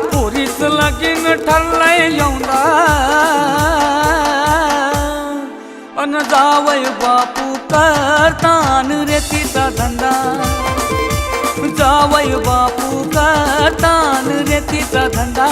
पोरीच लगीन ठरलंय यौंदा अन जावई बापू करतान रेतीचा धंदा जावई बापू करतान रेतीचा धंदा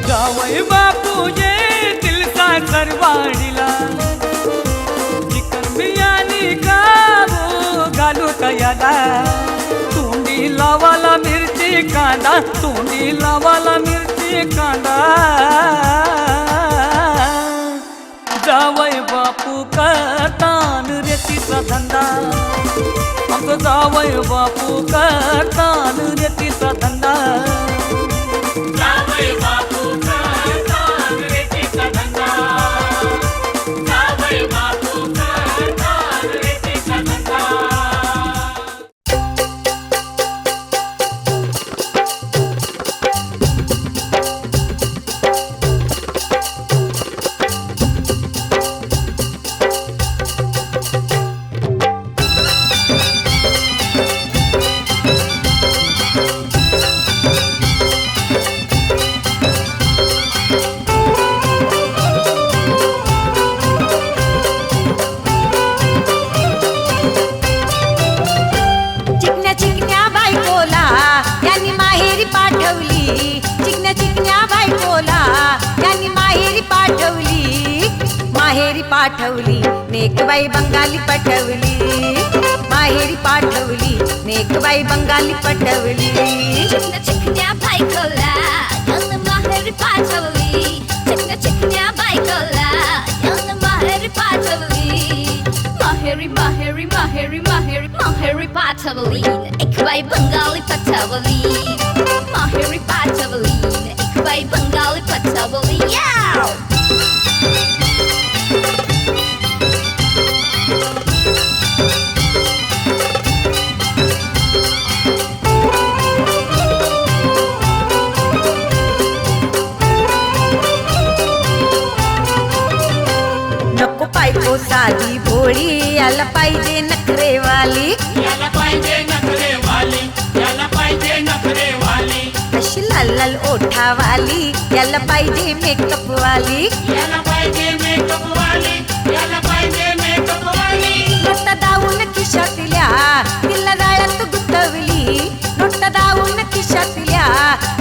जावई बापू ये दिलचा सरवाडीला चिकन बिर्याणी खाऊ घालू तयाला तोंडी लावाला मिरची कांदा तोंडी लावाला मिरची कांदा जावई बापू करतान रेतीचा धंदा आमचं जावई बापू करतान रेतीचा धंदा जावई बापू पाठवली नेकबाई बंगाली पटवली माहेरी पाठवली नेकबाई बंगाली पटवली चिकन्या बायकोला यांना माहेरी पाठवली चिकन्या बायकोला यांना माहेरी पाठवली माहेरी माहेरी माहेरी माहेरी माहेरी पाठवली एकबाई बंगाली पटवली माहेरी पाठवली एकबाई बंगाली पटवली याव साधी भोळी याला पाहिजे नखरेवाली याला पाहिजे नखरेवाली याला पाहिजे नखरेवाली अशी लाल लाल ओठावाली याला पाहिजे मेकअप वाली याला पाहिजे मेकअप वाली याला पाहिजे मेकअप वाली नोटा दावून खिशातल्या तिला जाळ्यात गुंतवली नोटा दावून खिशातल्या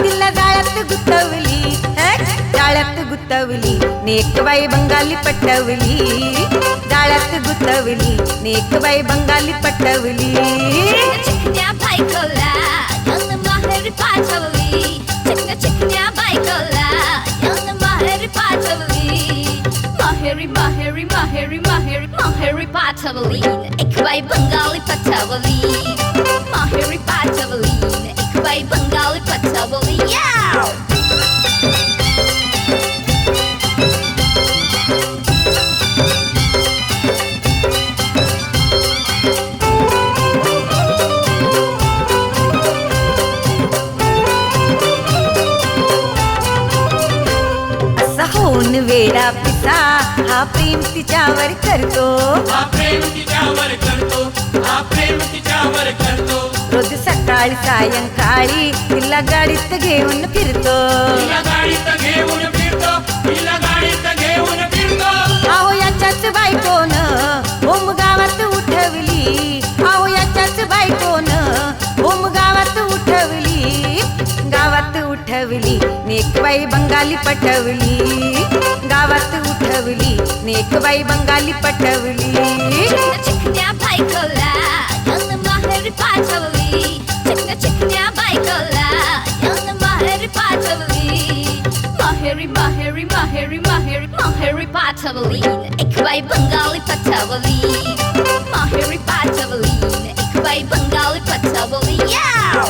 तिला जाळ्यात गुंतवली जाळ्यात गुंतवली नेकबाई बंगाली पटवली जाळ्यात गुंतवली नेकबाई बंगाली पटवली चिकन्या बायकोला यांना माहेरी पाठवली चिकन्या बायकोला यांना माहेरी पाठवली माहेरी माहेरी माहेरी माहेरी माहेरी पाठवली एकबाई बंगाली पटवली माहेरी पाठवली एकबाई बंगाली पटवली याव वेडा पिता हा प्रेम तिच्यावर करतो हा प्रेम तिच्यावर करतो हा प्रेम तिच्यावर करतो रोज सकाळी सायंकाळी तिला गाडीत घेऊन फिरतो तिला गाडीत घेऊन फिरतो तिला गाडीत घेऊन फिरतो आहो याच्याच बायकोन ओम गावात उठवली आहो याच्याच बायकोन ओम गावात उठवली नेकबाई बंगाली पटवली गावात उठवली नेकबाई बंगाली पटवली चिकन्या बायकोला यांना माहेरी पाठवली चिकन्या बायकोला यांना माहेरी पाठवली माहेरी माहेरी माहेरी माहेरी माहेरी पाठवली एकबाई बंगाली पटवली माहेरी पाठवली एकबाई बंगाली पटवली याव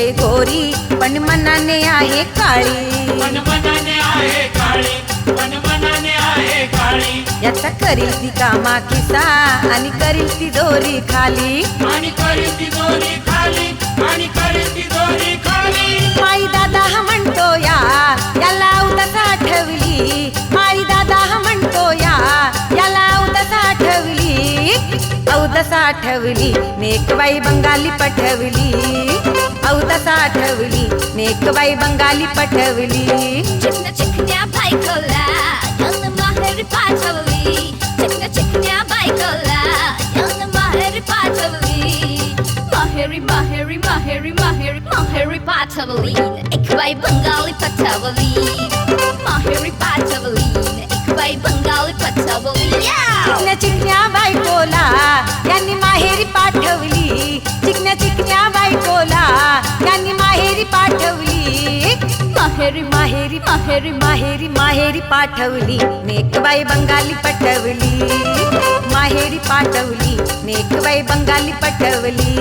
दिसते गोरी पण मनाने आहे काळी. मन मनाने आहे काळी, मन मनाने आहे काळी. याचा करील ती कामा किसा आणि करील ती दोरी खाली. आणि करील ती दोरी खाली, आणि करील ती दोरी खाली. माई दादा हा म्हणतो याला उदास आठवली. माई दादा हा म्हणतो याला उदास आठवली. औदास आठवली नेकबाई बंगाली पठवली. औदास आठवली नेकबाई बंगाली पठवली. चिकन्या चिकन्या बायकोला यांना माहेरी पाठवली. चिकन्या चिकन्या बायकोला यांना माहेरी पाठवली. माहेरी माहेरी माहेरी माहेरी माहेरी पाठवली. एक बाई बंगाली पाठवली. माहेरी पाठवली. एक बाई बंगाली पाठवली. चिकन्या चिकन्या बायकोला यांनी माहेरी पाठवली. चिकन्या चिकन्या बायकोला यांनी माहेरी पाठवली. माहेरी माहेरी माहेरी माहेरी माहेरी पाठवली नेकबाई बंगाली पटवली. माहेरी पाठवली नेकबाई बंगाली पटवली.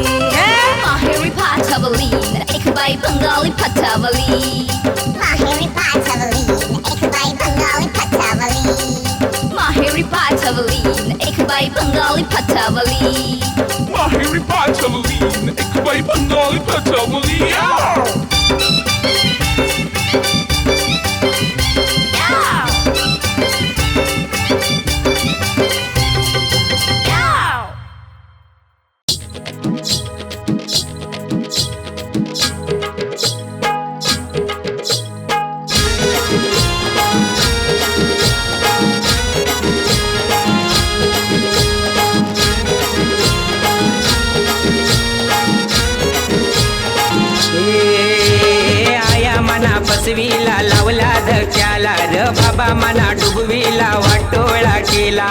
माहेरी पाठवली. एक बाई बंगाली पाठवली. माहेरी पाठवली एक बाई बंगाली पटवली. माहेरी पाठवली. एक बाई बंगाली पाठवली. Mahiri Pataline, ik bij Bengali Pataline. फसवीला लावला धक्याला र बाबा मना डुबवीला वाटोळा केला.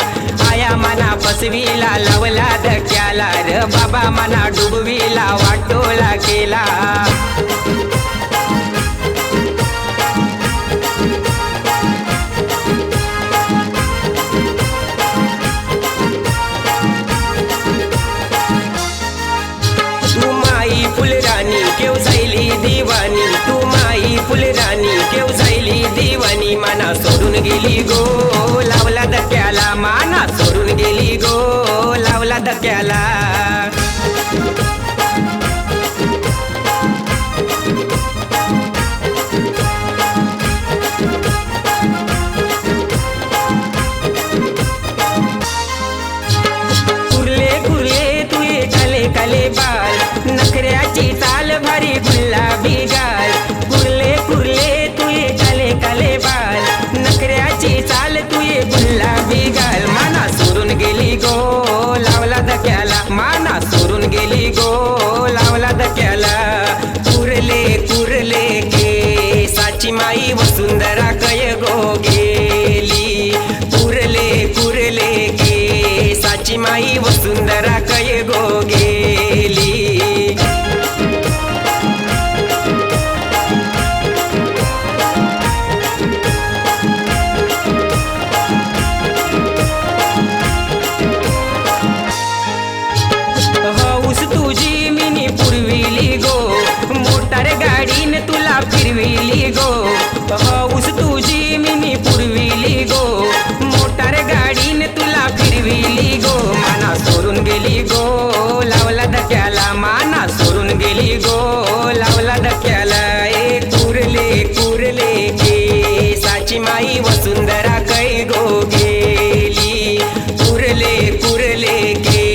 आया मना फसवीला लावला धक्याला र बाबा मना डुबवीला वाटोळा केला. तू माई फुलराणी केव जायली दिवाणी. तू माई फुलराणी केव जायली दिवाणी. माना सोडून गेली गो लावला धक्याला. माना सोडून गेली गो लावला धक्याला. कुर्ले कुर्ले तुये काले काले बाल. नखऱ्याची चाल भारी गुलाबी गाल. कुर्ले कुर्ले तुये काले काले बाल. नखऱ्याची चाल तुये गुलाबी गाल. माना सोडून गेली गो लावला धक्याला. माना सोडून गेली गो लावला धक्याला. कुर्ले कुर्ले के साची माई वसुंधरा कय गो गेली. कुर्ले कुर्ले के साची माई वसुंधरा कय गो गेली. हौस तुझी मिनी पुरविली गो मोटार गाडीन तुला फिरविली गो. हौस तुझी मिनी पुरविली गो मोटार गाडीन तुला फिरविली गो. माना सोडून गेली गो लावला धक्याला. माना सोडून गेली गो लावला धक्याला. ए कुर्ले कुर्ले के साची माई वसुंधरा कै गो गेली. कुर्ले कुर्ले के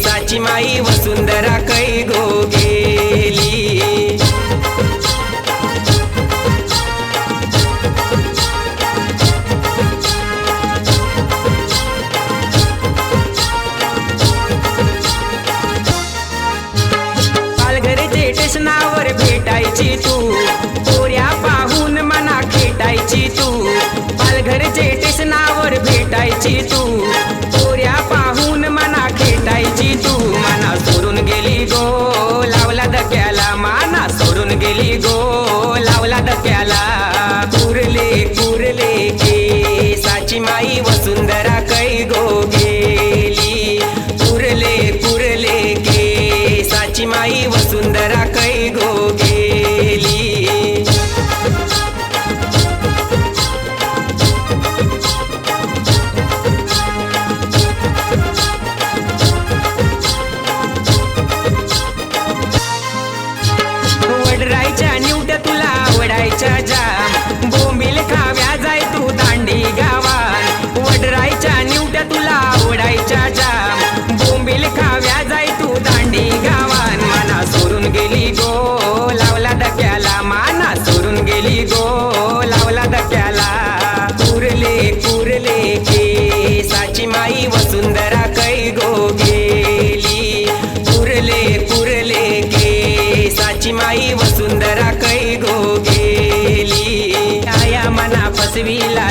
साची माई वसुंधरा कै गो गेली. पालघरचे स्टेशनावर भेटायची तू. पोऱ्या पाहून मना खेटायची तू. पालघरचे स्टेशनावर भेटायची तू. पोऱ्या पाहून मना खेटायची तू. माना सोडून गेली गो लावला धक्याला. माना सोडून गेली गो लावला धक्याला. कुर्ले कुर्ले के साची माई वसुंधरा कै गो गेली. कुर्ले कुर्ले के साची माई वसुंधरा कै गो गेली.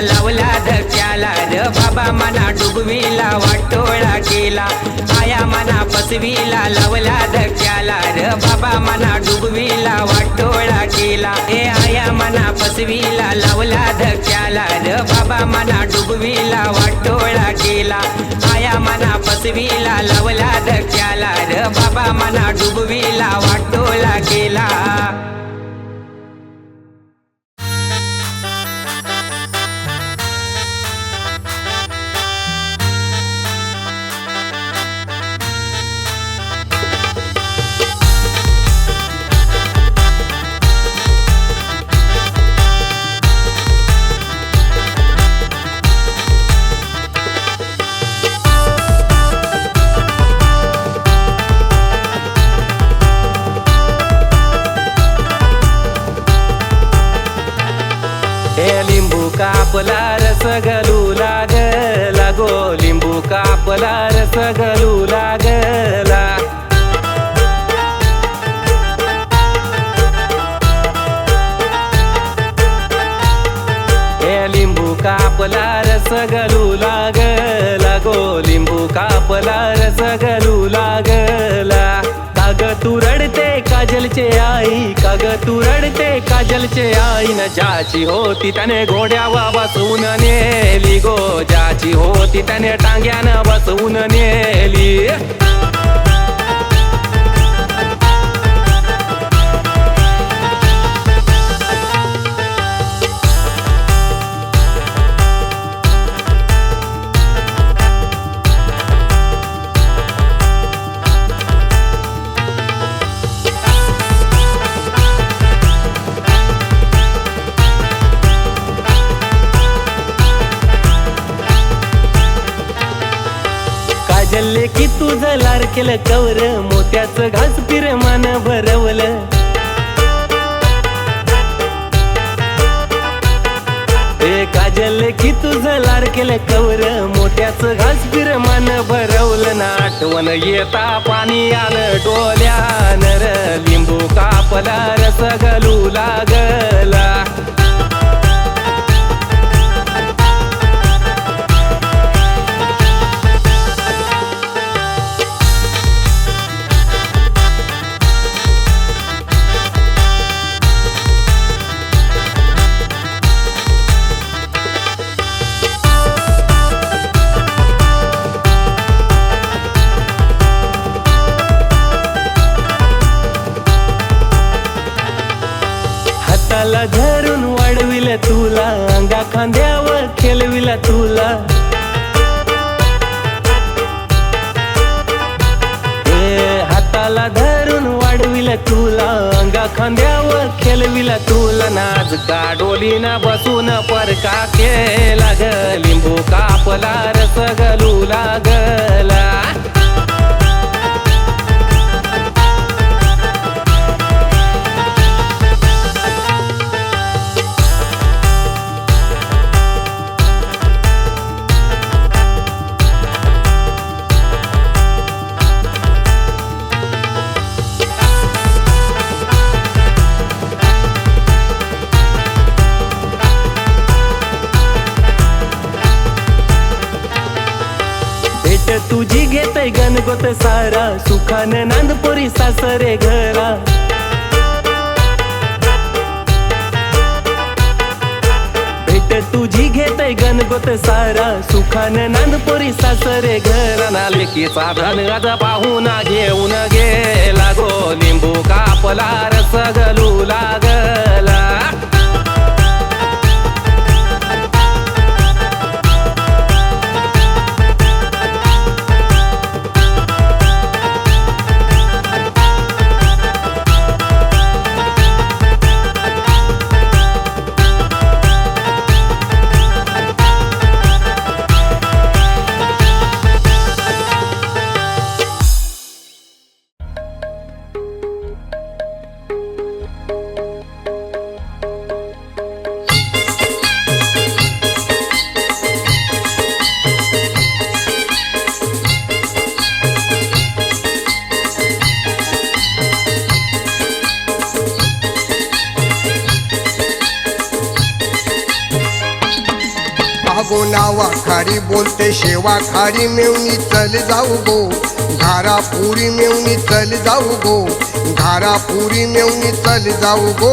लावला धक्क्याला र बाबा मना डुबवीला वाटोळा केला आया मना फसवीला लावला धक्क्याला र बाबा मना डुबवीला वाटोळा केला ए आया मना फसवीला लावला धक्क्याला र बाबा मना डुबवीला वाटोळा केला आया मना फसवीला लावला धक्क्याला र बाबा मना डुबवीला वाटोळा केला कापला रस गलू लागला गो लिंबू कापला रस गलू लागला हे लिंबू कापला रस गलू लागला गो लिंबू कापला रस गलू लागला काग तू रडते काजलचे आई काग तू रडते काजलचे आई न ज्याची होती त्याने घोड्यावा बसवून नेली गो ज्याची होती त्याने टांग्यानं बसवून नेली काजल की तुझं लाडकेलं कवर मोत्याचं घास पिरमान भरवलं हे काजल की तुझं लाडकेलं कवर मोत्याचं घास पिरमान भरवलं ना आठवण येता पाणी आलं डोल्यानं र लिंबू कापला रस गलू लागला धरून वाढविल तुला अंगा खांद्यावर खेळविला तुला हाताला धरून वाढविल तुला अंगा खांद्यावर खेळविला तुला नाच का डोलीना बसून परका केला ग लिंबू कापला रस गलू लागला तुझी घेतय गणगोत सारा सुखानं नांदपोरी सासरे घरा भेट तुझी घेतय गणगोत सारा सुखानं नांदपोरी सासरे घरा ना लेकीचा धन आज पाहून घेऊन गेला गो लिंबू कापला रस गलू लागला अगो नावा खारी बोलते शेवा खारी मेवणी चल जाऊ गो घारापुरी मेवणी चल जाऊ गो घारापुरी मेवणी चल जाऊ गो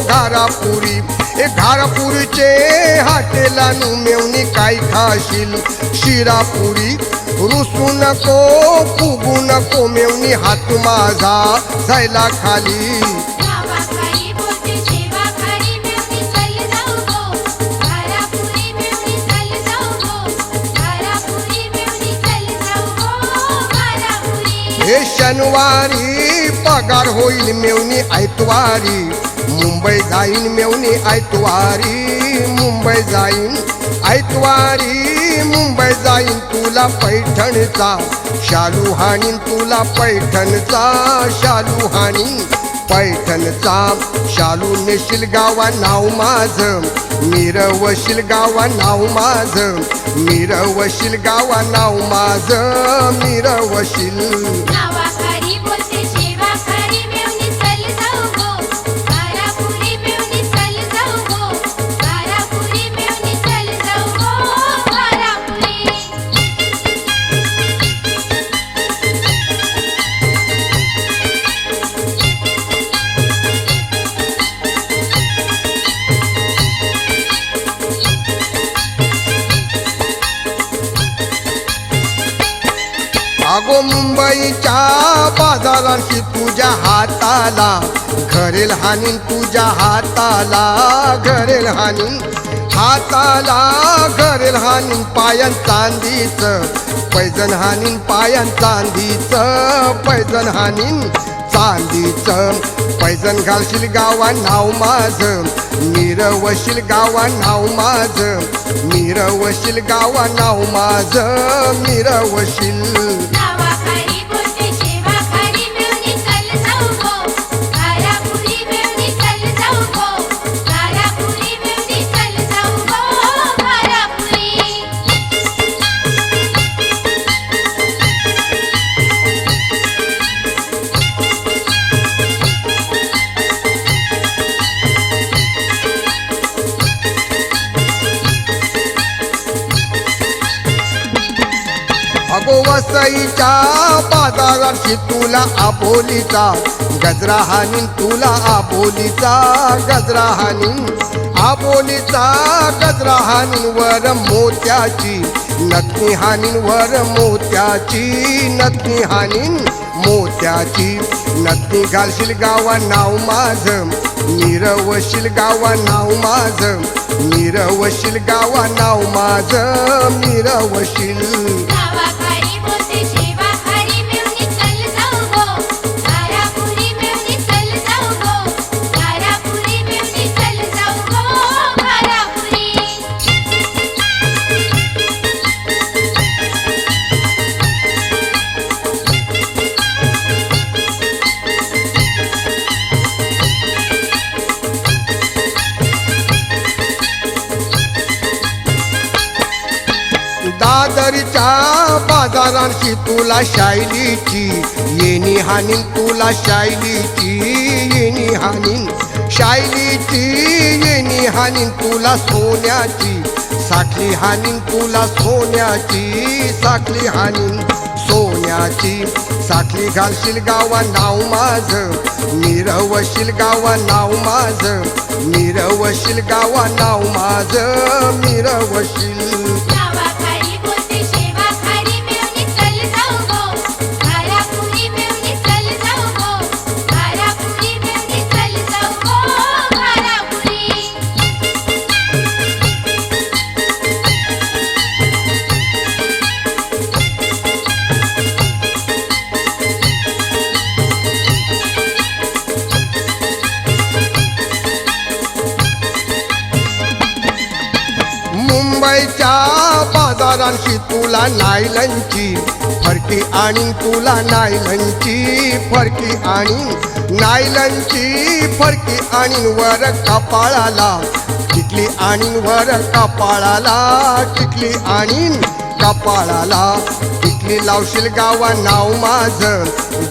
घारापुरी ए घारापुरीचे हाटेलानू मेवणी काय खाशील शिरापुरी रुसू नको फुगू नको मेवणी हात माझा जायला खाली नावाखाली बोलते शेवा खाली मेवणी चल जाऊ गो घारापुरी मेवणी चल जाऊ गो घारापुरी मेवणी चल जाऊ गो घारापुरी हे शनिवारी पगार होईल मेवणी ऐतवारी मुंबई जाईन मेवणी ऐतवारी मुंबई जाईन ऐतवारी मुंबई जाईन तुला पैठणचा शालू हाणीन तुला पैठणचा शालू हाणीन पैठणचा शालू नेशील गावा नाव माझं मिरवशील गावा नाव माझं मिरवशील गावा नाव माझं मिरवशील नावाखाली बोलते शेवा खाली मेवणी चल जाऊ गो घारापुरी मेवणी चल जाऊ गो घारापुरी मेवणी चल जाऊ गो घारापुरी अगो मुंबईच्या बाजारांशी तुझ्या हाताला घरेल हानीन तुझ्या हाताला घरेल हानीन हाताला घरेल हानीन पायान चांदीचं पैजण हानीन पायान चांदीचं पैजण हानीन चांदीचं पैजण घालशील गावा नाव माझं मिरवशील गावा नाव माझं मिरवशील गावा नाव माझं मिरवशील नावाखाली बोलते शेवा खाली मेवणी चल जाऊ गो घारापुरी मेवणी चल जाऊ गो घारापुरी मेवणी चल जाऊ गो घारापुरी अगो वसईच्या बाजाराशी तुला आबोलीचा गजरा हानीन तुला आबोलीचा गजरा हानीन आबोलीचा गजरा हानीन वर मोत्याची नथनी हानीन वर मोत्याची नथनी हानीन मोत्याची नथनी घालशील गावा नाव माझं मिरवशील गावा नाव माझं मिरवशील गावा नाव माझं मिरवशील नावाखाली बोलते शेवा खाली मेवणी चल जाऊ गो घारापुरी मेवणी चल जाऊ गो घारापुरी मेवणी चल जाऊ गो घारापुरी दादरच्या बाजारांशी तुला शायलीची येणी हानीन तुला शायलीची येणी हानीन शायलीची येणी हानीन तुला सोन्याची साखली हानीन तुला सोन्याची साखली हानीन सोन्याची साखली घालशील गावा नाव माझं मिरवशील गावा नाव माझं मिरवशील गावा नाव माझं मिरवशील नावाखाली बोलते शेवा खाली मेवणी चल जाऊ गो घारापुरी मेवणी चल जाऊ गो घारापुरी मेवणी चल जाऊ गो घारापुरी मुंबईच्या बाजारांशी तुला नायलनची फरकी आणीन तुला नायलनची फरकी आणीन नायलनची फरकी आणीन वर कपाळाला टिकली आणीन वर कपाळाला टिकली आणीन कपाळाला टिकली लावशील गावा नाव माझं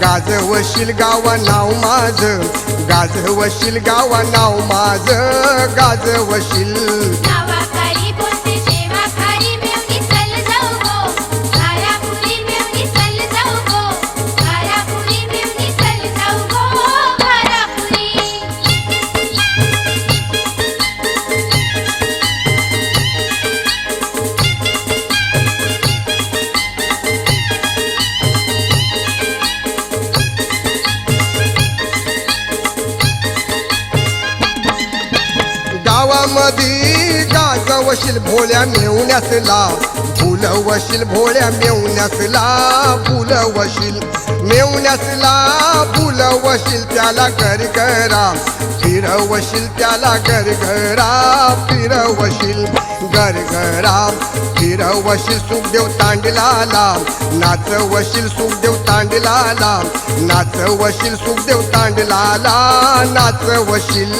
गाजवशील गावा नाव माझं गाजवशील गावा नाव माझं गाजवशील नावाखाली बोलते शेवा खाली गावामधी गाजवशील भोळ्या मेवण्यासला फुलवशील भोळ्या मेवण्यासला फुलवशील मेवण्यासला फुलवशील त्याला गरगरा फिरवशील त्याला गरगरा फिरवशील गरगरा फिरवशील सुखदेव तांडलाला नाचवशील सुखदेव तांडलाला नाचवशील सुखदेव तांडलाला नाचवशील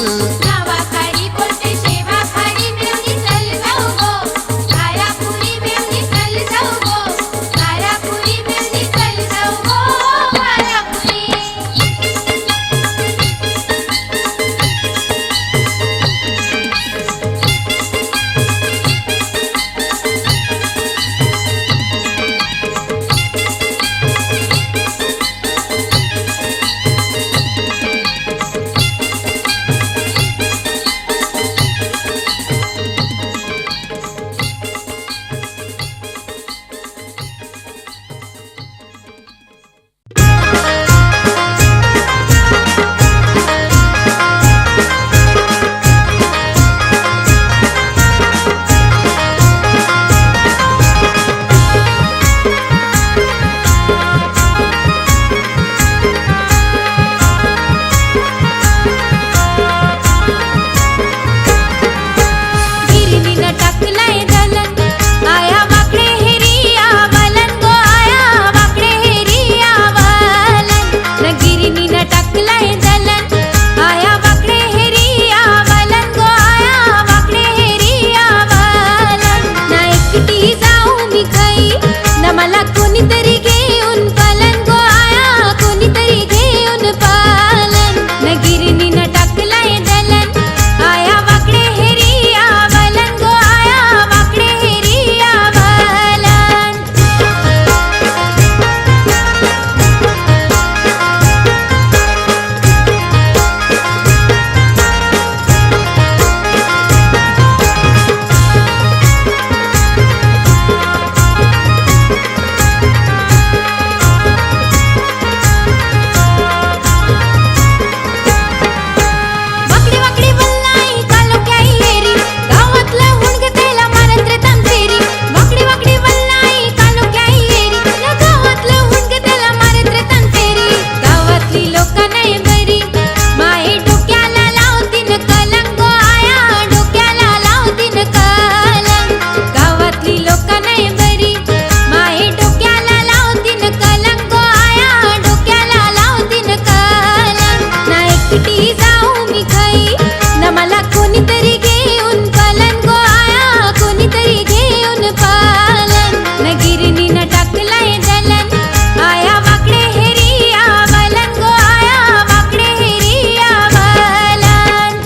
गावाखाली बोलते शेवा खाली मेवणी चल जाऊ गो घारापुरी मेवणी चल जाऊ गो घारापुरी मेवणी चल जाऊ गो घारापुरी गिरणीनं टाकलाय दलन आया वाकडे हेरिया वलन गो आया वाकडे हेरिया वलन न गिरणीनं टाकलाय दलन आया वाकडे हेरिया वलन गो आया वाकडे हेरिया वलन न एकटी जाऊ मी खाई न मला कोणीतरी घेऊन पालन गो आया कोणीतरी घेऊन पालन न गिरणीनं टाकलाय दलन आया वाकडे हेरिया वलन गो आया वाकडे हेरिया वलन वाकडी वाकडी वल्लाई कालो काय हेरी गावातलं हुंडग त्याला मारत रे तमतेरी वाकडी वाकडी वल्लाई कालो काय हेरी न गावातलं हुंडग त्याला मारत रे तमतेरी गावातली लोक नाही बरी माई डोक्याला लावतीन कलंक गो आया डोक्याला लावतीन कलंक गावातली लोक नाही बरी माई डोक्याला लावतीन कलंक गो आया डोक्याला लावतीन कलंक ना एकटी जाऊ मी खाई न मला कोणीतरी घेऊन पालन गो आया कोणीतरी घेऊन पालन न गिरणीनं टाकलाय दलन आया वाकडे हेरिया वलन गो आया वाकडे हेरिया वलन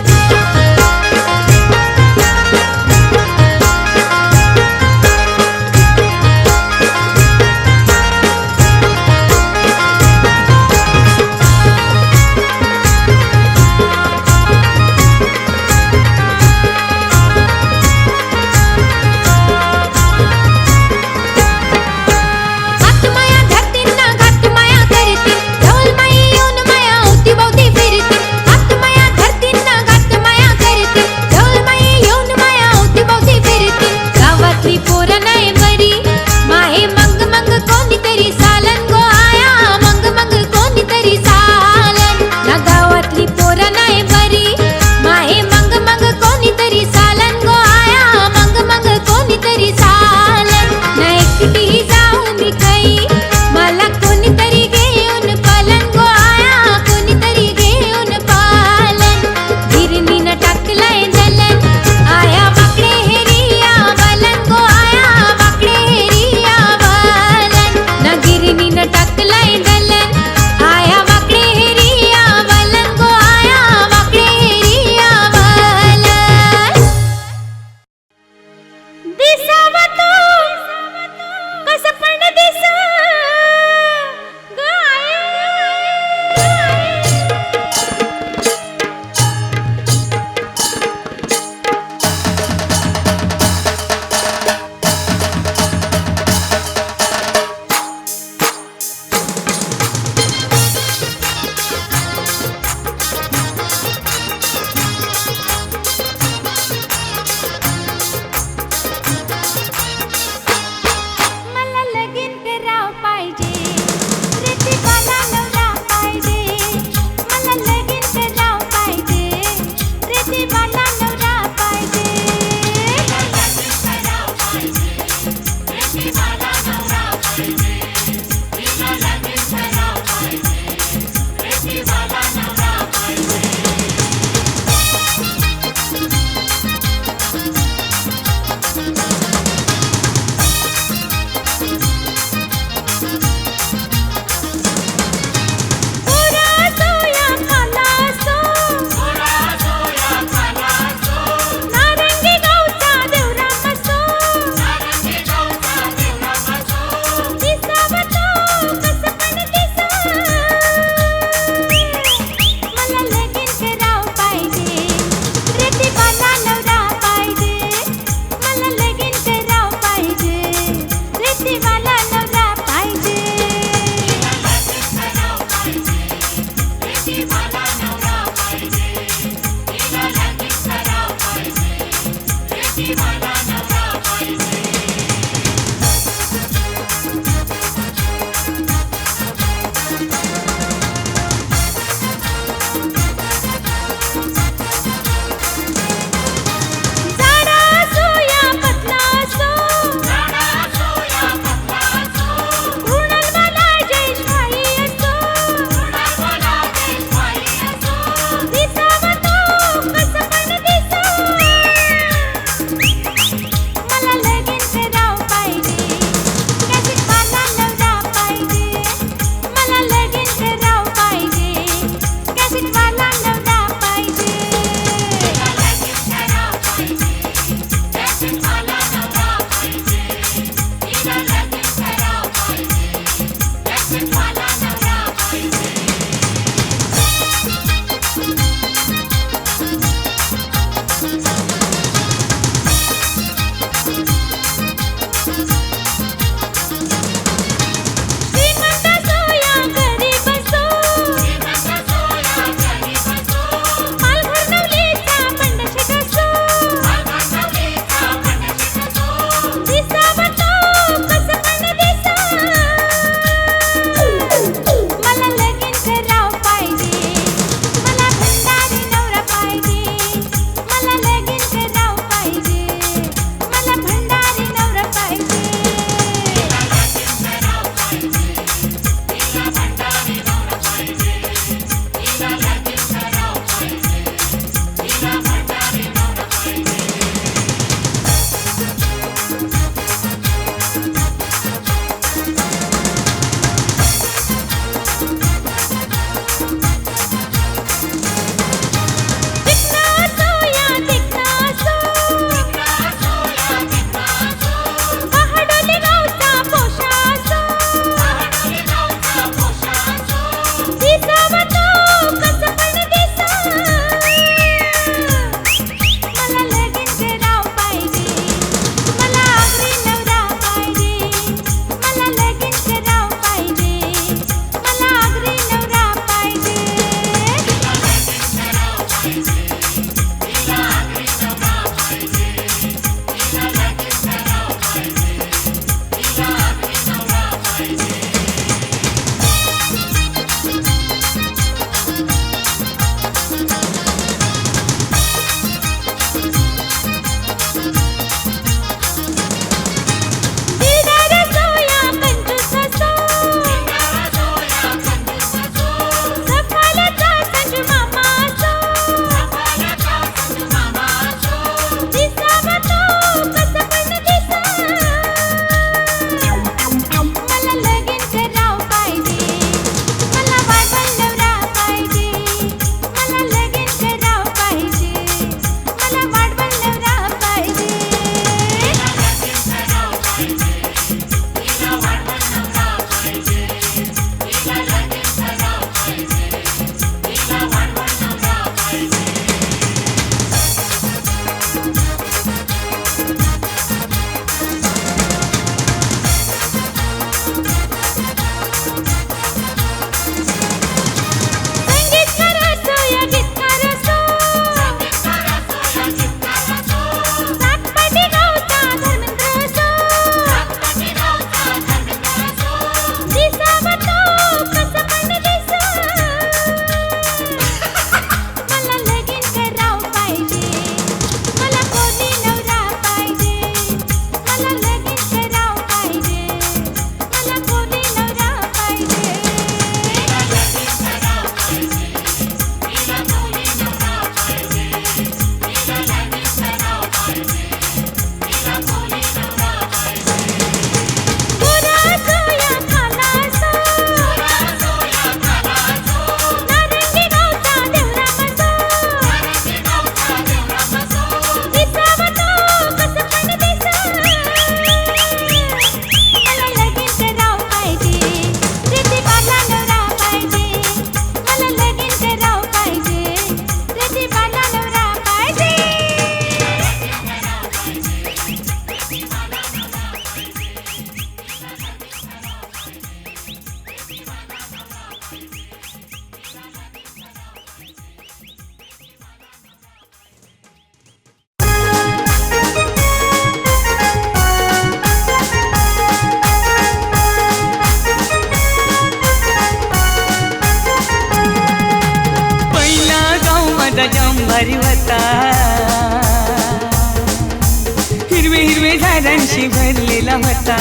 झाडांशी भरलेला होता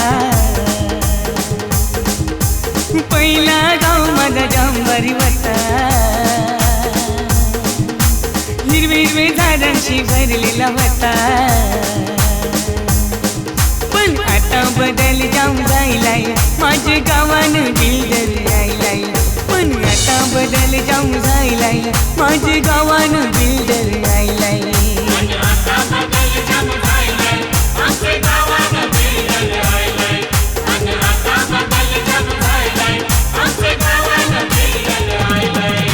पहिला गाव माझा जांभारी होता हिरवे हिरवे झाडांशी भरलेला होता पण आता बदल जाऊन जायलाय माझे गावानं बिल्डर यायलाय पण आता बदल जाऊन जायलाय माझे गावानं बिल्डर यायलाय आता बदल जम झायलाय आमचे गावानं बिल्डर यायलाय आता बदल जम झायलाय आमचे गावानं बिल्डर यायलाय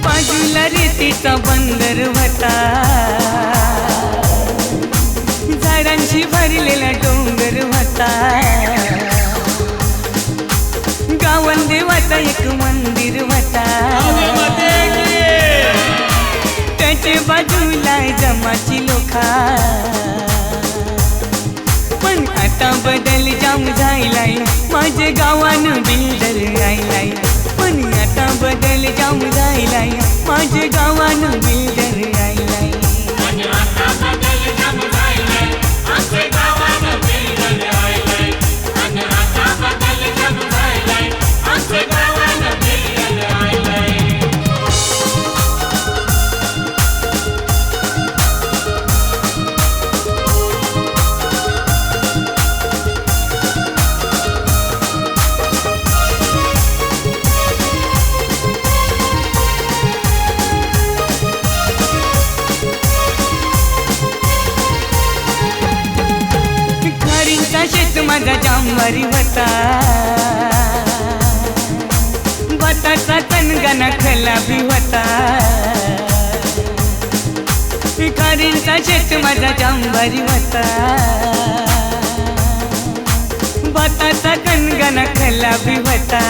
बाजूला रेतीचा बंदर होता झाडांशी भरलेला डोंगर होता गावात देवाचा एक मंदिर होता त्याच्या बाजूला जमाची लोखा पण आता बदल जाम झायलाय माझे गावानं बिल्डर यायलाय पण आता बदल जाम झायलाय माझे गावानं बिल्डर यायलाय आता बदल जम झायलाय आमचे गावानं बिल्डर यायलाय आता बदल जम झायलाय आमचे गावानं बिल्डर यायलाय खारींचा शेत माझा जांभारी होता भाताचा तणगाना खलाबी होता खारींचा शेत माझा जांभारी होता भाताचा तणगाना खलाबी होता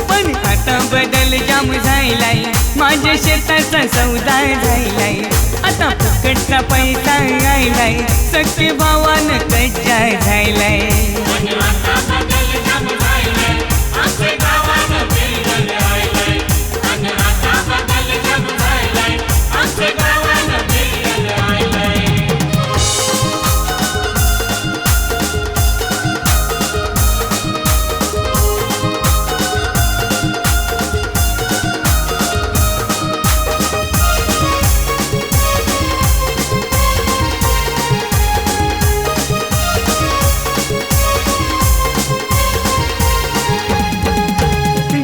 पण आता बदल जाम झायलाय माझ्या शेताचा सौदा झायलाय आता फुकटचा पैसा यायलाय सख्खे भावानं कज्जा झायलाय आता बदल जम झायलाय आमचे गावानं बिल्डर यायलाय आता बदल जम झायलाय आमचे गावानं बिल्डर यायलाय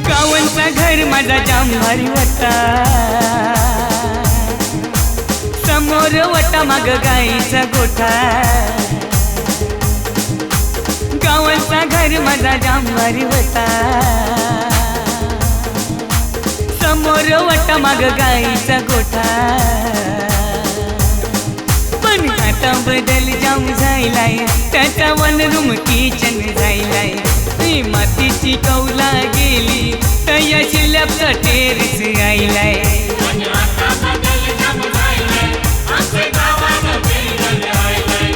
गावांचा घर माझा जांभारी होता समोर वटा माग गाईचा गोठा गावांचा घर माझा जांभारी होता समोर वटा माग गाईचा गोठा पण आता बदल जाम झायलाय त्याचा वन रूम किचन झायलाय ती मातीची कौला गेली तया शिल्लकचा टेरेस आयलाय आता बदल जम झायलाय आमचे गावानं बिल्डर यायलाय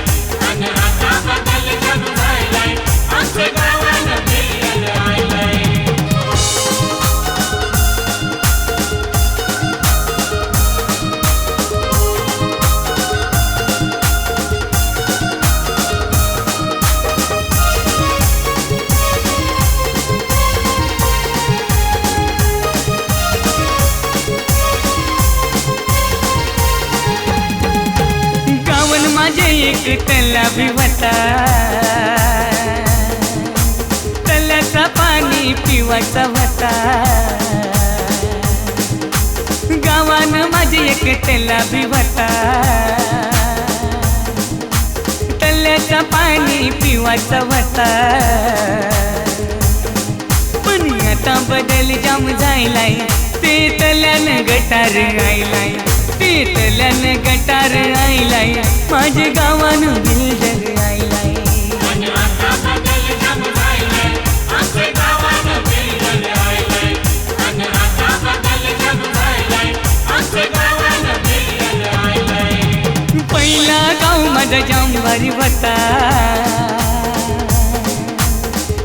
आता बदल जम झायलाय आमचे गावानं बिल्डर यायलाय माझे एक तलावी होता तल्याचा पाणी पिवायचा होता गावानं माझे एक तलावी होता तल्याचा पाणी पिवायचा होता पण आता बदल जाम झायलाय ते तल्यानं गटार आयलाय ते तल्यानं गटार आयलाय माझे गावानं बिल्डर आयलाय आता बदल जम झायलाय आमचे गावानं बिल्डर यायलाय माझा जाम भारी होता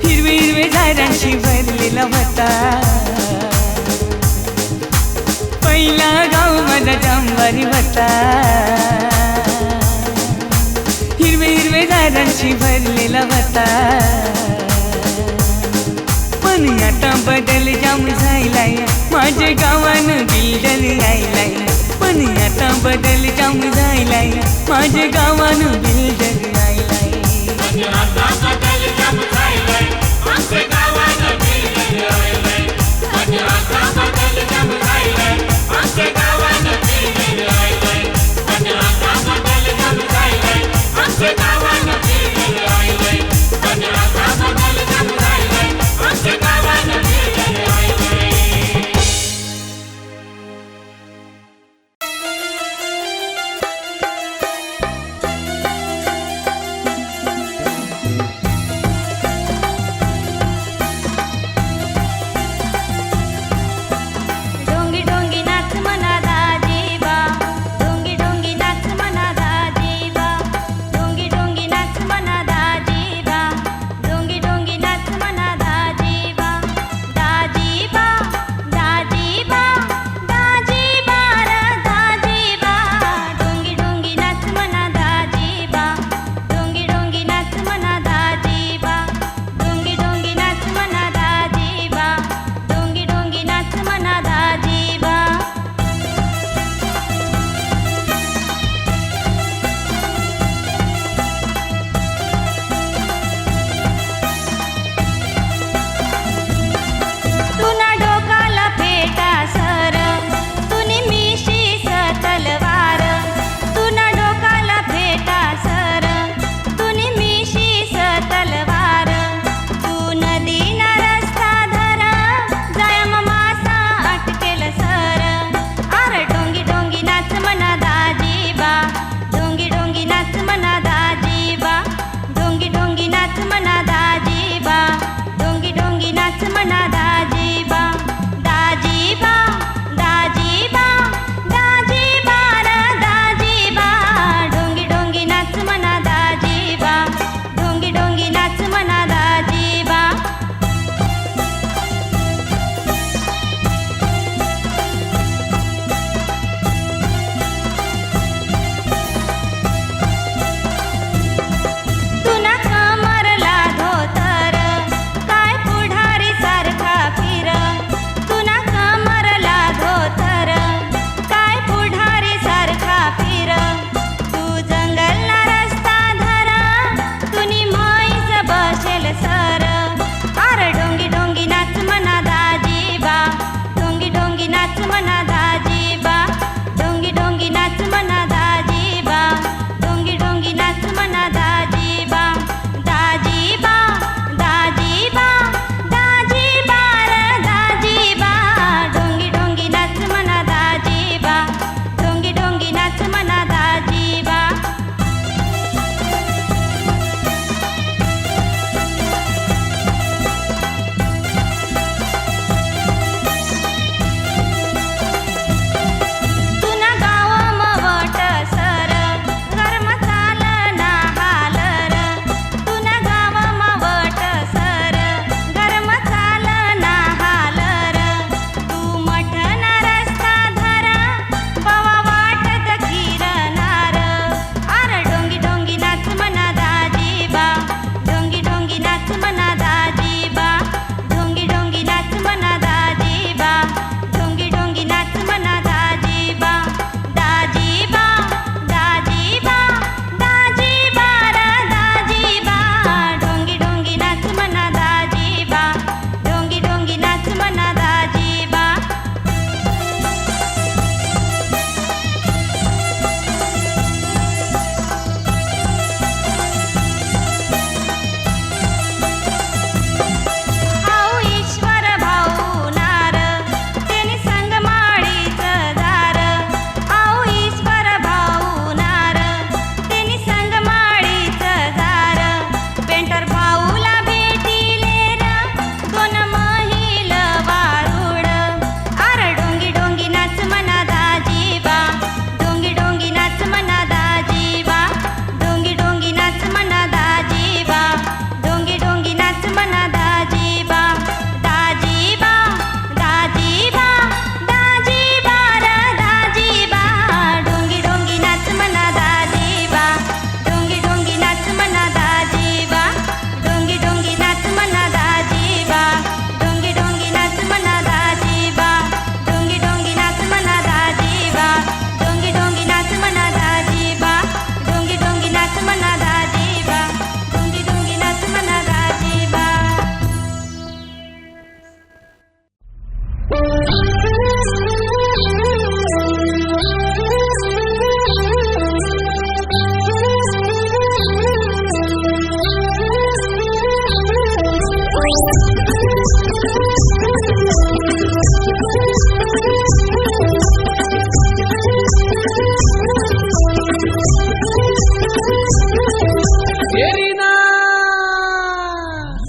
हिरवे हिरवे झाडांशी भरलेला होता पहिला गाव माझा जाम भारी होता हिरवे हिरवे झाडांशी भरलेला होता पण आता बदल जाम झालाय माझ्या गावानं बिल्डर आयलाय पण आता बदल जाम झालाय माझ्या गावानं बिल्डर आयलाय आता बदल जाम झालाय आमच्या गावानं बिल्डर आयलाय आता बदल जाम झालाय आमच्या गावानं बिल्डर आयलाय आता बदल जाम झालाय आमच्या गावानं बिल्डर आयलाय आता बदल जाम झालाय आमच्या गावानं बिल्डर आयलाय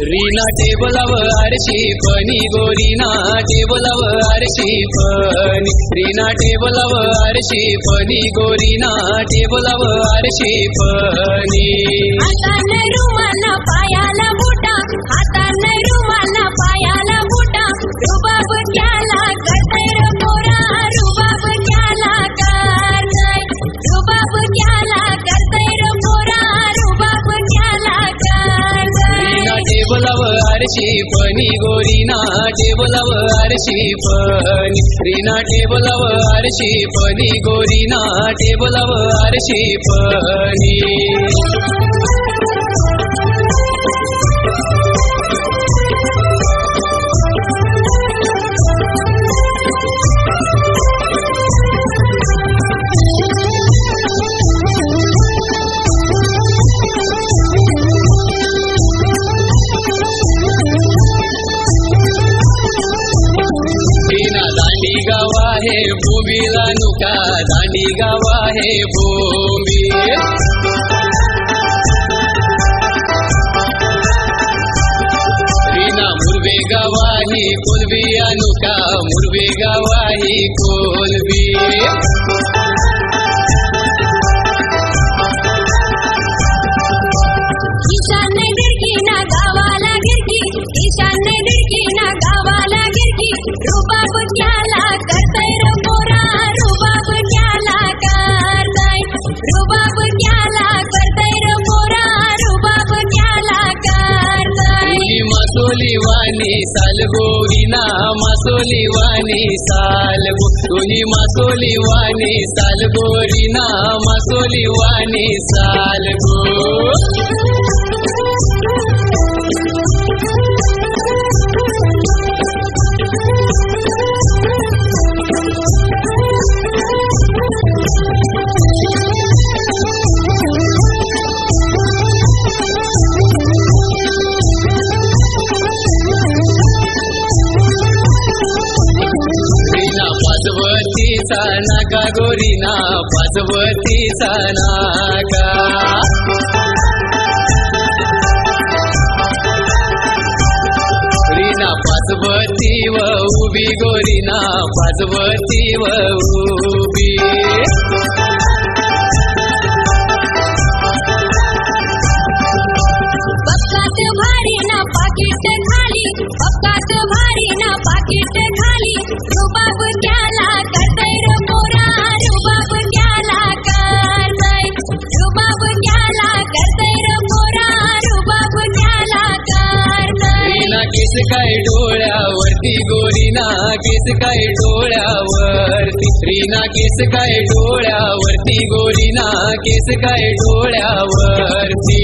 रीना टेबलावर आरशी फणी गोरीना टेबलावर आरशी फणी रीना टेबलावर आरशी फणी गोरीना टेबलावर आरशी फणी हाताने रुमाला पायाला बुटा हाताने रुमाला पायाला बुटा रुबाब क्याला करतय रे पोरा रुबाब क्याला करतय रुबाब क्याला करतय रे पोरा रुबाब क्याला करतय रीना टेबलावर आरशी फणी गोरीना टेबलावर आरशी फणी रीना टेबलावर आरशी फणी गोरीना टेबलावर आरशी फणी दांडी गाव आहे भूमीला नुका दांडी गाव आहे भूमी रीना मुरबे गाव आहे कोलबी अनुका मुरबे गाव आहे कोलबी ईशान्य गिरकी ना गावाला गिरकी ईशान्य गिरकी ना गावाला गिरकी रुबाब क्याला करतय रे पोरा रुबाब क्याला करतय रुबाब क्याला करतय रे पोरा रुबाब क्याला करतय मासोली वाणी साल गोरीना मासोली वाणी साल दोन्ही मासोली वाणी साल गोरीना मासोली वाणी साल गो पाचवतीचा नाका गोरीना पाचवतीचा नाका रीना पाचवती व उभी गोरीना पाचवती व उभी पक्कात भारी ना पाकिट खाली पक्कात भारी ना पाकिट खाली रुबाब क्याला करतय रे पोरा रुबाब क्याला करतय रुबाब क्याला करतय रे पोरा रुबाब क्याला करतय रीना केस काय डोळ्यावरती गोरीना केस काय डोळ्यावरती रीना केस काय डोळ्यावरती गोरीना केस काय डोळ्यावरती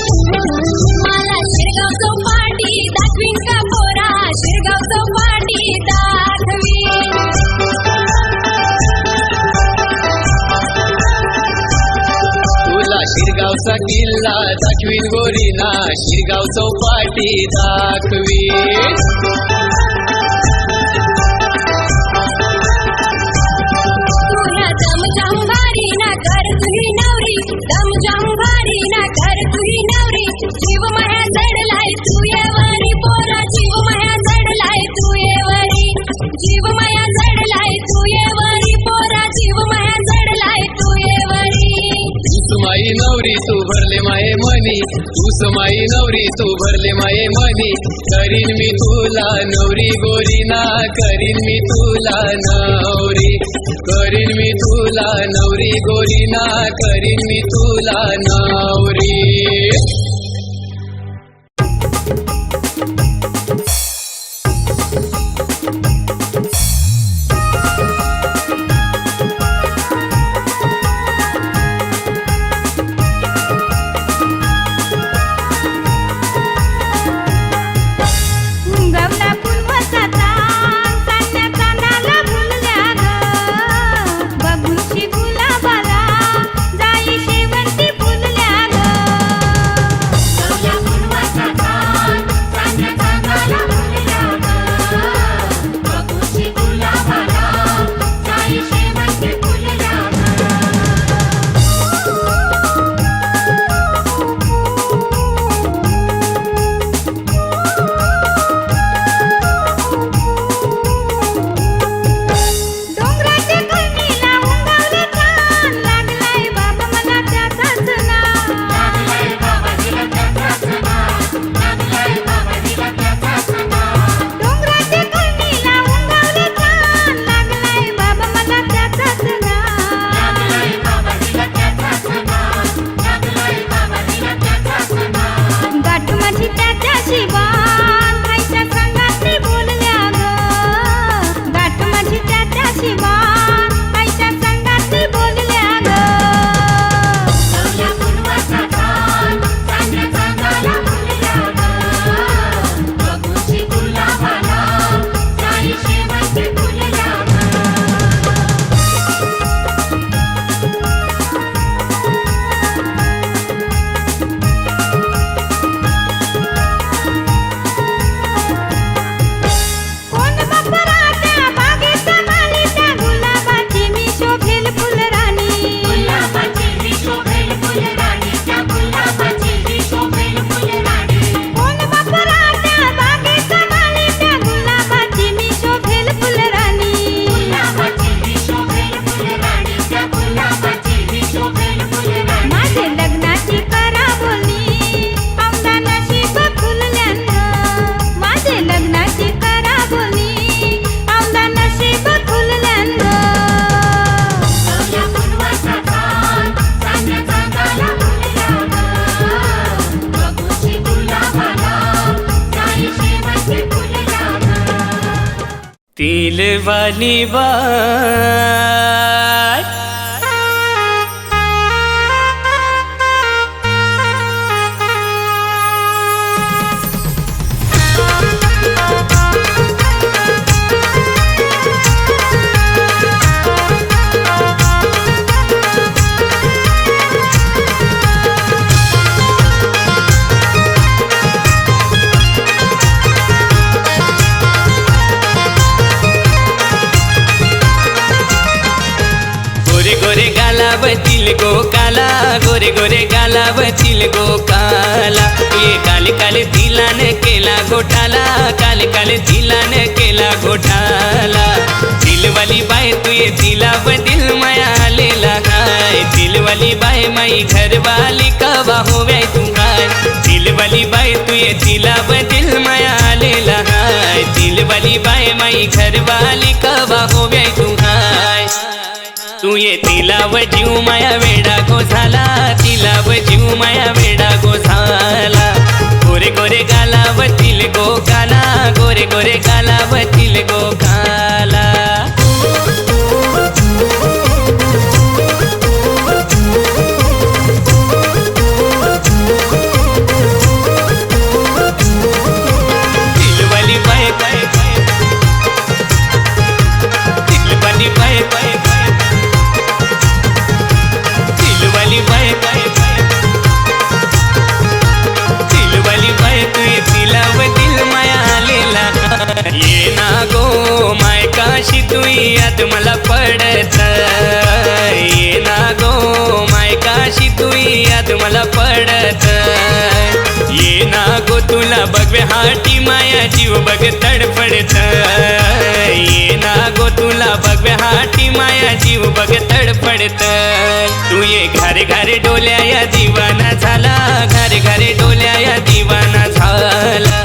मला शिरगाव चौपाटी दाखवीन का पोरा शिरगाव चौपाटी दाखवीन तुला शिरगावचा किल्ला दाखवीन गोरीना शिरगाव चौपाटी दाखवीन तुला दमजाम भारी ना कर तुही नवरी दमजाम भारी ना कर तुही नवरी जीव माया जडलाय तू येवरी पोरा जीव माया जडलाय तू येवरी जीव माया जडलाय तू येवरी पोरा जीव माया जडलाय तू येवरी माई नवरी तू भरले माये मनी तूस माई नवरी तू भरले माये मनी करीन मी तुला नवरी गोरीना करीन मी तुला नवरी करीन मी तुला नवरी गोरीना करीन मी तुला नवरी दिलवाली बात गोरे गालावतील गो काला गोरे गोरे गालावतील गो काला ये काले काले तिलाने केला घोटाला काले काले तिलाने केला घोटाला दिलवाली बाय तू ये दिलाव दिल माया आलेला हाय दिलवाली बाय माई घरवाली कवा होवे तू हाय दिलवाली बाय तू ये दिलाव दिल माया आलेला हाय दिलवाली बाय माई घरवाली कवा होवे तू हाय तू ये तिलाव जीव माया वेडा गो झाला तिलाव जीव माया वेडा गो झाला गोरे गोरे गालावतील गो काला गोरे गोरे गालावतील गो काला दिलवाली बाय बाय दिलवाली बाय बाय दिलवाली बाय बाय दिलवाली बाय तू ये दिलाव दिल माया आलेला ये ना गो माय काशी तू याद मला पडत ये ना गो माय काशी तू याद मला पडत ये ना गो तुला बघवे हाटी माया जीव बघ तडफडत ये ना गो तुला बघवे हाटी माया जीव बघ तडफडत तू ये घरे घरे डोल्या या दिवाना झाला घरे घरे डोल्या या दिवाना झाला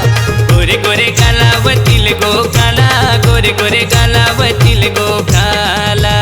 गोरे गोरे गालावतील गो काला गोरे गोरे गालावतील गो काला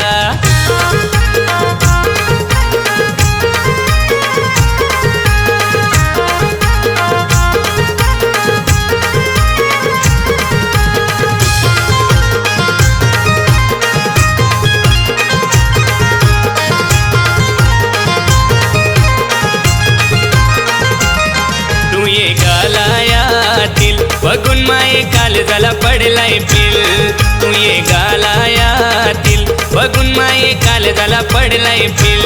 गालायातील बघून माये काल झाला पडलाय पिल तू ये गालायातील बघून माये काल झाला पडलाय पिल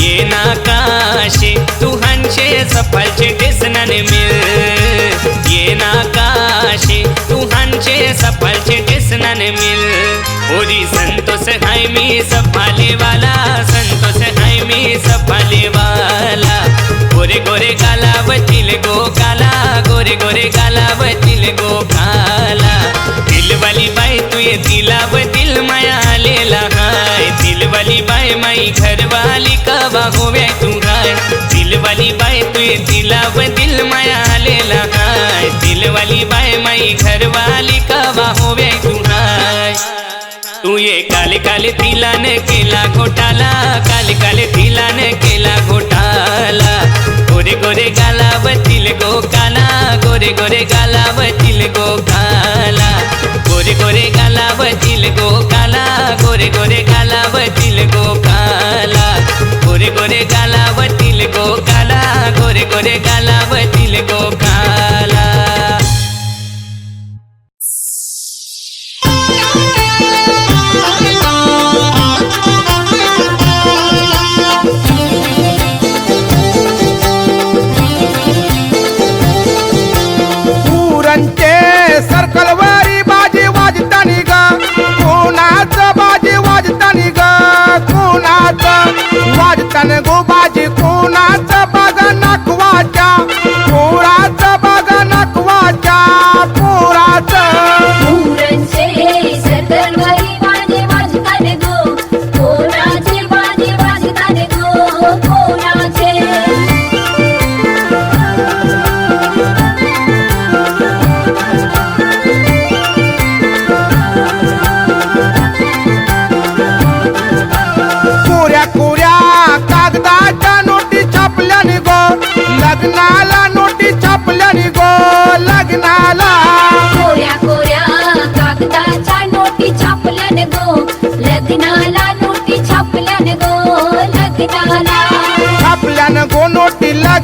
ये नाकाशे तू हंशे सफालचे टेसनाने मिल ये नाकाशे तू हंशे सफालचे टेसनाने मिल ओरी संतोष हाय मी सफाले वाला संतोष हाय मी सफाले वाला गोरे गोरे गालावतील गो काला गोरे गोरे गालावतील गो काला दिलवाली बाय तू ये दिलाव दिल माया आलेला हाय दिलवाली बाय माई घरवाली कवा होवे तू हाय दिलवाली बाय तू ये दिलाव दिल माया आलेला हाय दिलवाली बाय माई घरवाली कवा होवे तू हाय तू ये काले काले तिलाने केला घोटाला काले काले तिलाने केला घोटाला गोरे गोरे गालावतील गो काला गोरे गोरे गालावतील गो काला गोरे गोरे गालावतील गो काला गोरे गोरे गालावतील गो काला गोरे गोरे गालावतील गो काला गोरे गोरे गालावतील गो काला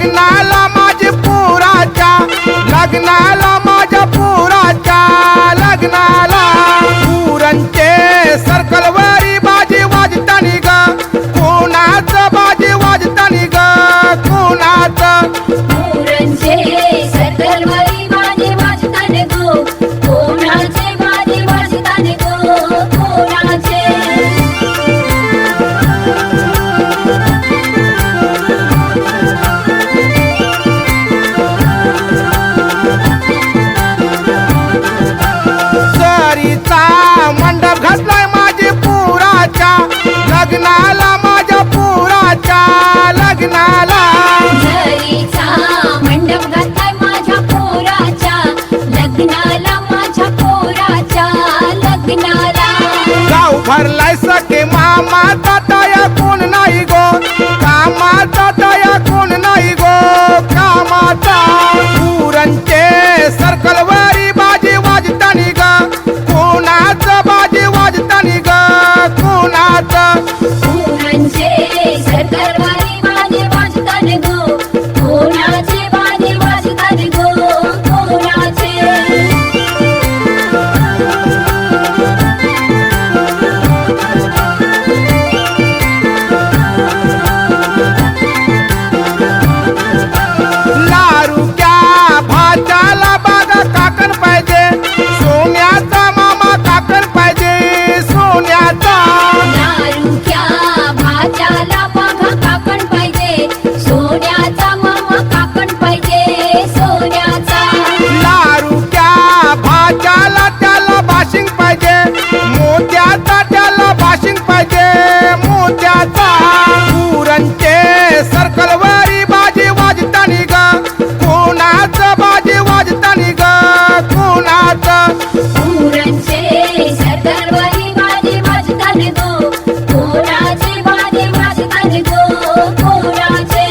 लग्नाला माझ्या पुराच्या लग्नाला माझ्या पुराच्या लग्नाला पुरणचे सर्कलवरी बाजी वाजतानी ग कोणाचं बाजी वाजतानी ग कोणाचं पुरणचे सर्कलवरी बाजे वाजताना गो कोणाचे बाजे वाजताना गो कोणाचे सरीचा मंडप घातलाय माझ्या पुराच्या लग्नाला माझ्या पुराच्या लग्नाला झरीचा मंडप घातलाय माझ्या पोराच्या लग्नाला माझ्या पोराच्या लग्नाला गाव भरलाय सखे मामाचा दया कोण नाही गो कामाचा दया कोण नाही गो कामाचा पुरणचे सर्कलवरी बाजी वाजतानी ग कोणाचं बाजी वाजतानी ग कोणाचं पुरणचे सरकारवारी बाजे वाजताना गो कोणाचे बाजे वाजताना गो कोणाचे लारुक्या भाताला बागा काकण पाहिजे सोन्याचा मामा काकण पाहिजे सोन्याचा दारुक्या भाच्याला बघा काकण पाहिजे सोन्याचा मामा काकण पाहिजे सोन्याचा लारुक्या भाताला त्याला बाशिंग पाहिजे मोत्याचा त्याला बाशिंग पाहिजे मोत्याचा पुरणचे सर्कलवरी बाजी वाजतानी ग कोणाचं बाजी वाजतानी ग कोणाचं पुरणचे सरकारवारी बाजे वाजताना गो कोणाचे बाजे वाजताना गो कोणाचे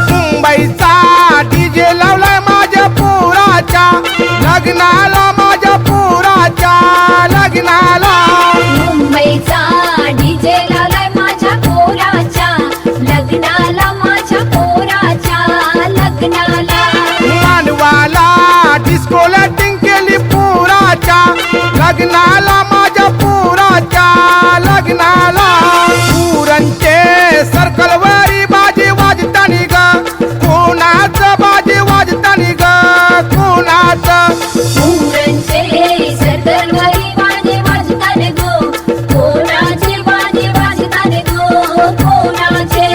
मुंबईचा डीजे लावलाय माझ्या पुराच्या लग्नाला माझ्या पुराच्या लग्नाला मुंबईचा डीजे लावलाय माझ्या पोराच्या लग्नाला माझ्या पोराच्या लग्नाला मानवाला डिस्को लाइटिंग केली पुराच्या लग्नाला माझ्या पुराच्या लग्नाला पुरणचे सर्कलवरी बाजी वाजतानी ग कोणाचं बाजी वाजतानी ग कोणाचं पुरणचे सरकारवारी बाजे वाजताना गो कोणाचे बाजे वाजताना गो कोणाचे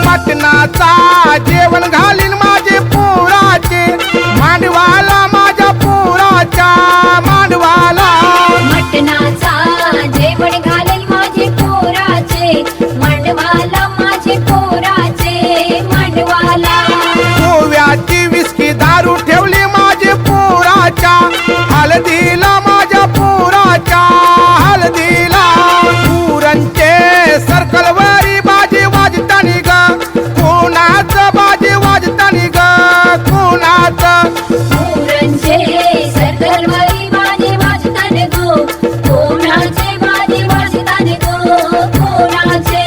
मटणाचा जेवण घालीन माझे पुराचे मांडवाला माझ्या पुराच्या मांडवाला मटणाचा जेवण घालेल माझे पोराचे मांडवाला माझे पोराचे मांडवाला गोव्याची विस्की दारू ठेवली माझे पुराच्या हळदीला माझ्या पुराच्या हळदीला पुरणचे सर्कलवरी बाजी वाजतानी ग कोणाचं बाजी वाजतानी ग कोणाचं पुरणचे सरकारवारी बाजे वाजताना गो कोणाचे बाजे वाजताना गो कोणाचे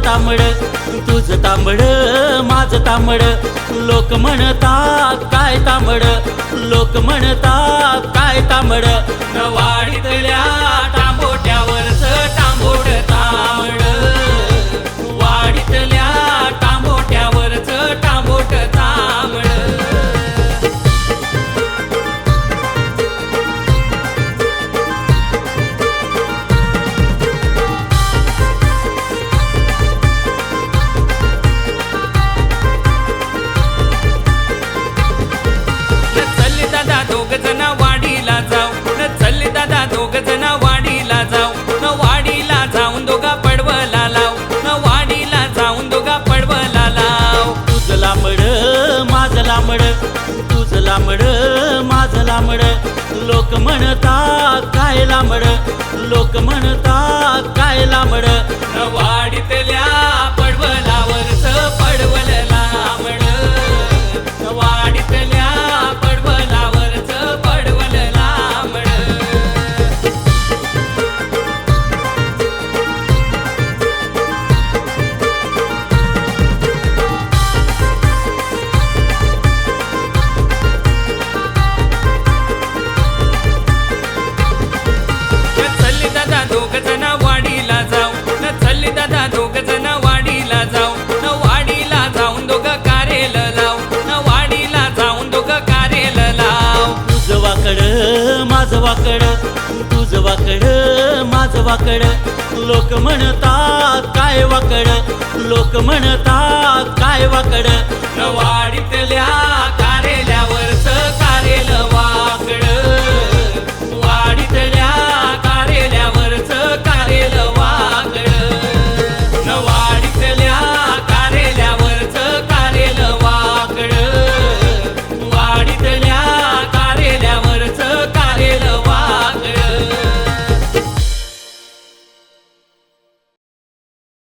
तांबड तुझं तांबड माझं तांबड लोक म्हणतात काय तांबड लोक म्हणतात काय तांबड वाडीतल्या तांबोट्यावरचं तांबोट तांबड वाडीतल्या तांबोट्यावरचं तांबोट तांबड तांबड तुझं लांबड माझं लांबड लोक म्हणतात काय लांबड लोक म्हणतात काय लांबड वाडीतल्या पडवलावरचं पडवल लांबड वाडीतल्या पडवलावरचं पडवल लांबड चल दादा दोघ जण वाडीला जाऊ चल दादा दोघ जण वाडीला जाऊ वाडीला जाऊन दोघं कारेल लाव वाडीला जाऊन दोघं कारेल लाव तुझं वाकड माझं वाकड तुझं वाकड माझं वाकड लोक म्हणतात काय वाकड लोक म्हणतात काय वाकड वाडीतल्या